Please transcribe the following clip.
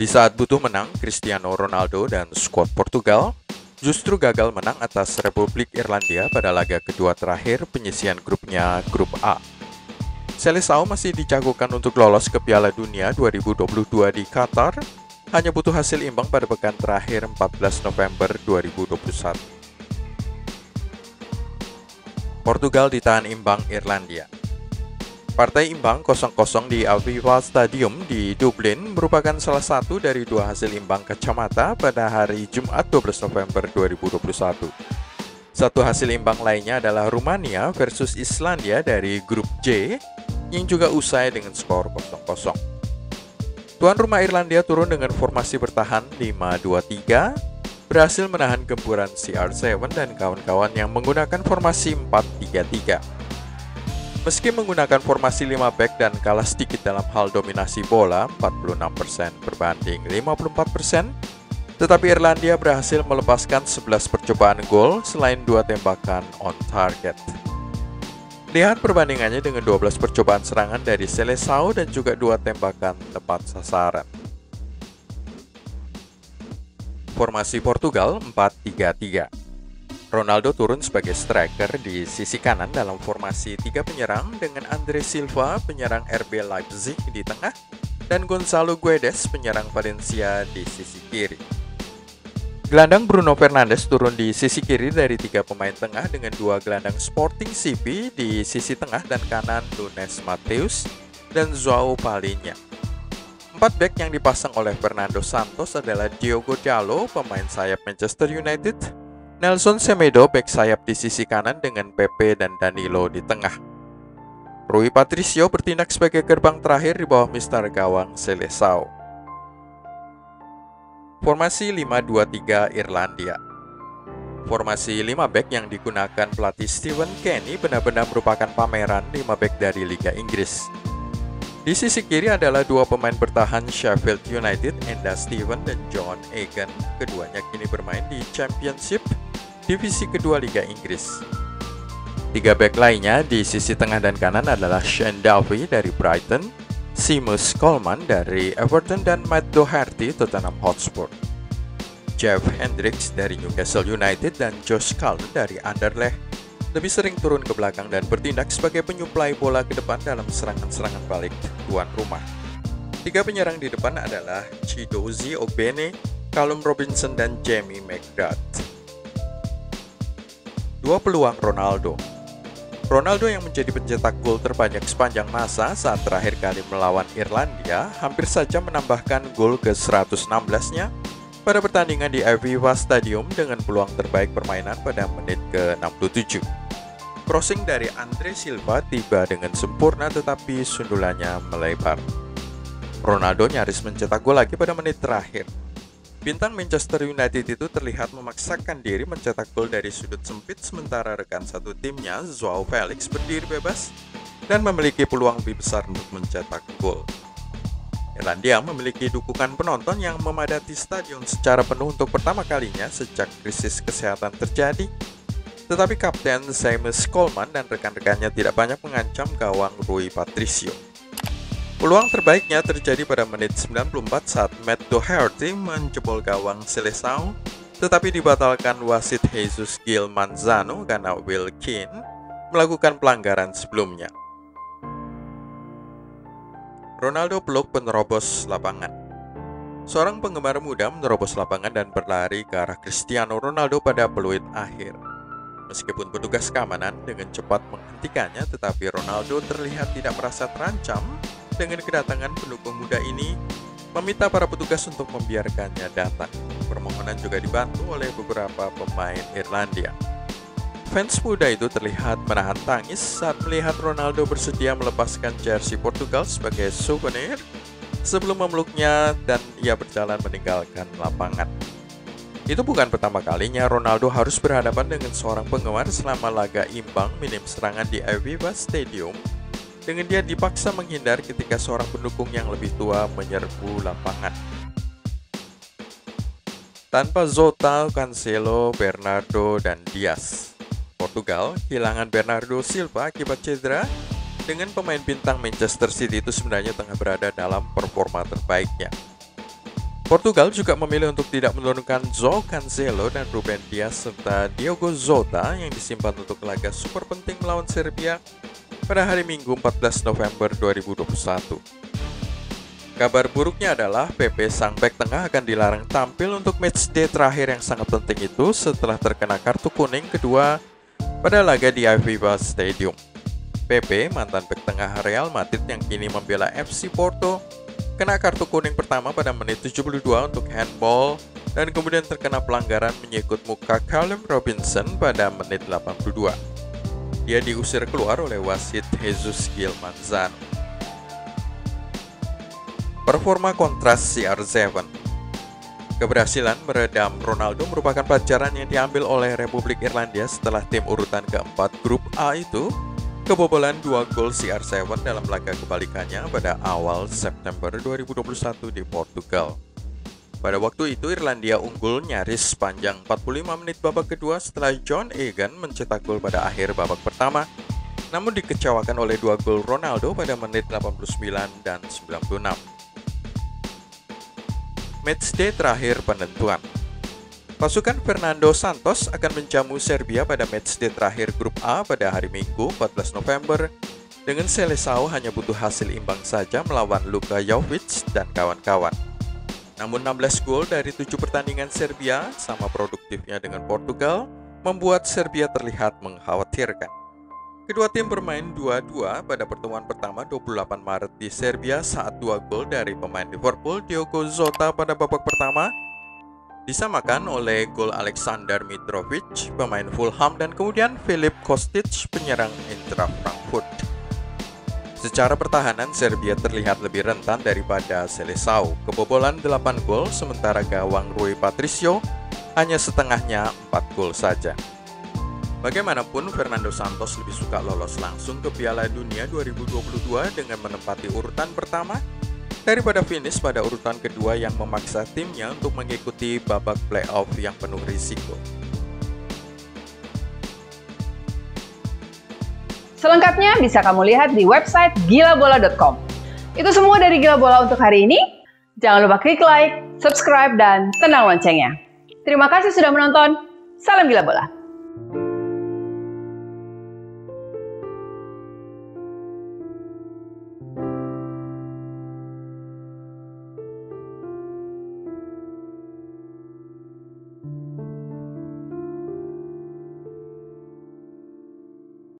Di saat butuh menang, Cristiano Ronaldo dan skuad Portugal justru gagal menang atas Republik Irlandia pada laga kedua terakhir penyisihan grupnya Grup A. Seleção masih dijagokan untuk lolos ke Piala Dunia 2022 di Qatar, hanya butuh hasil imbang pada pekan terakhir 14 November 2021. Portugal ditahan imbang Irlandia. Partai imbang 0-0 di Aviva Stadium di Dublin merupakan salah satu dari dua hasil imbang kacamata pada hari Jumat 12 November 2021. Satu hasil imbang lainnya adalah Rumania versus Islandia dari grup J yang juga usai dengan skor 0-0. Tuan rumah Irlandia turun dengan formasi bertahan 5-2-3, berhasil menahan gempuran CR7 dan kawan-kawan yang menggunakan formasi 4-3-3. Meski menggunakan formasi 5 back dan kalah sedikit dalam hal dominasi bola 46% berbanding 54%, tetapi Irlandia berhasil melepaskan 11 percobaan gol selain 2 tembakan on target. Lihat perbandingannya dengan 12 percobaan serangan dari Seleção dan juga 2 tembakan tepat sasaran. Formasi Portugal 4-3-3. Ronaldo turun sebagai striker di sisi kanan dalam formasi 3 penyerang dengan Andre Silva, penyerang RB Leipzig di tengah, dan Gonçalo Guedes, penyerang Valencia di sisi kiri. Gelandang Bruno Fernandes turun di sisi kiri dari 3 pemain tengah dengan 2 gelandang Sporting CP di sisi tengah dan kanan Nunes Mateus dan João Palhinha. 4 back yang dipasang oleh Fernando Santos adalah Diogo Dalot, pemain sayap Manchester United, Nelson Semedo, bek sayap di sisi kanan dengan Pepe dan Danilo di tengah. Rui Patricio bertindak sebagai gerbang terakhir di bawah mister gawang Seleção. Formasi 5-2-3 Irlandia. Formasi 5 back yang digunakan pelatih Stephen Kenny benar-benar merupakan pameran 5 back dari Liga Inggris. Di sisi kiri adalah 2 pemain bertahan Sheffield United, Enda Steven dan John Egan. Keduanya kini bermain di Championship, divisi kedua Liga Inggris. 3 back lainnya di sisi tengah dan kanan adalah Shane Duffy dari Brighton, Seamus Coleman dari Everton dan Matt Doherty Tottenham Hotspur. Jeff Hendricks dari Newcastle United dan Josh Carlton dari Anderlecht lebih sering turun ke belakang dan bertindak sebagai penyuplai bola ke depan dalam serangan-serangan balik tuan rumah. 3 penyerang di depan adalah Chidozie Ogbene, Callum Robinson dan Jamie McGrath. 2 peluang Ronaldo. Ronaldo yang menjadi pencetak gol terbanyak sepanjang masa saat terakhir kali melawan Irlandia hampir saja menambahkan gol ke 116-nya pada pertandingan di Aviva Stadium dengan peluang terbaik permainan pada menit ke-67. Crossing dari Andre Silva tiba dengan sempurna tetapi sundulannya melebar. Ronaldo nyaris mencetak gol lagi pada menit terakhir. Bintang Manchester United itu terlihat memaksakan diri mencetak gol dari sudut sempit sementara rekan satu timnya, João Felix, berdiri bebas dan memiliki peluang lebih besar untuk mencetak gol. Irlandia memiliki dukungan penonton yang memadati stadion secara penuh untuk pertama kalinya sejak krisis kesehatan terjadi, tetapi Kapten Seamus Coleman dan rekan-rekannya tidak banyak mengancam gawang Rui Patricio. Peluang terbaiknya terjadi pada menit 94 saat Matt Doherty menjebol gawang Seleção, tetapi dibatalkan wasit Jesus Gil Manzano karena Will Keane melakukan pelanggaran sebelumnya. Ronaldo peluk penerobos lapangan. Seorang penggemar muda menerobos lapangan dan berlari ke arah Cristiano Ronaldo pada peluit akhir. Meskipun petugas keamanan dengan cepat menghentikannya, tetapi Ronaldo terlihat tidak merasa terancam dengan kedatangan pendukung muda ini, meminta para petugas untuk membiarkannya datang. Permohonan juga dibantu oleh beberapa pemain Irlandia. Fans muda itu terlihat menahan tangis saat melihat Ronaldo bersedia melepaskan jersey Portugal sebagai souvenir sebelum memeluknya dan ia berjalan meninggalkan lapangan. Itu bukan pertama kalinya Ronaldo harus berhadapan dengan seorang penggemar selama laga imbang minim serangan di Aviva Stadium, dengan dia dipaksa menghindar ketika seorang pendukung yang lebih tua menyerbu lapangan. Tanpa Jota, Cancelo, Bernardo, dan Dias, Portugal kehilangan Bernardo Silva akibat cedera. Dengan pemain bintang Manchester City itu sebenarnya tengah berada dalam performa terbaiknya. Portugal juga memilih untuk tidak menurunkan João Cancelo dan Ruben Dias serta Diogo Jota yang disimpan untuk laga super penting melawan Serbia pada hari Minggu 14 November 2021. Kabar buruknya adalah Pepe sang bek tengah akan dilarang tampil untuk matchday terakhir yang sangat penting itu setelah terkena kartu kuning kedua pada laga di Aviva Stadium. Pepe, mantan bek tengah Real Madrid yang kini membela FC Porto, kena kartu kuning pertama pada menit 72 untuk handball dan kemudian terkena pelanggaran menyikut muka Callum Robinson pada menit 82. Dia diusir keluar oleh wasit Jesus Gil Manzano. Performa kontras CR7. Keberhasilan meredam Ronaldo merupakan pelajaran yang diambil oleh Republik Irlandia setelah tim urutan keempat grup A itu kebobolan 2 gol CR7 dalam laga kebalikannya pada awal September 2021 di Portugal. Pada waktu itu Irlandia unggul nyaris sepanjang 45 menit babak kedua setelah John Egan mencetak gol pada akhir babak pertama, namun dikecewakan oleh 2 gol Ronaldo pada menit 89 dan 96. Matchday terakhir penentuan. Pasukan Fernando Santos akan menjamu Serbia pada matchday terakhir grup A pada hari Minggu 14 November dengan Seleção hanya butuh hasil imbang saja melawan Luka Jovic dan kawan-kawan. Namun 16 gol dari 7 pertandingan Serbia sama produktifnya dengan Portugal membuat Serbia terlihat mengkhawatirkan. Kedua tim bermain 2-2 pada pertemuan pertama 28 Maret di Serbia saat 2 gol dari pemain Liverpool Diogo Jota pada babak pertama disamakan oleh gol Aleksandar Mitrovic, pemain Fulham, dan kemudian Filip Kostic, penyerang Eintracht Frankfurt. Secara pertahanan, Serbia terlihat lebih rentan daripada Seleção, kebobolan 8 gol, sementara gawang Rui Patricio hanya setengahnya 4 gol saja. Bagaimanapun, Fernando Santos lebih suka lolos langsung ke Piala Dunia 2022 dengan menempati urutan pertama daripada finish pada urutan kedua yang memaksa timnya untuk mengikuti babak playoff yang penuh risiko. Selengkapnya bisa kamu lihat di website gilabola.com. Itu semua dari Gila Bola untuk hari ini. Jangan lupa klik like, subscribe, dan tenang loncengnya. Terima kasih sudah menonton. Salam Gila Bola.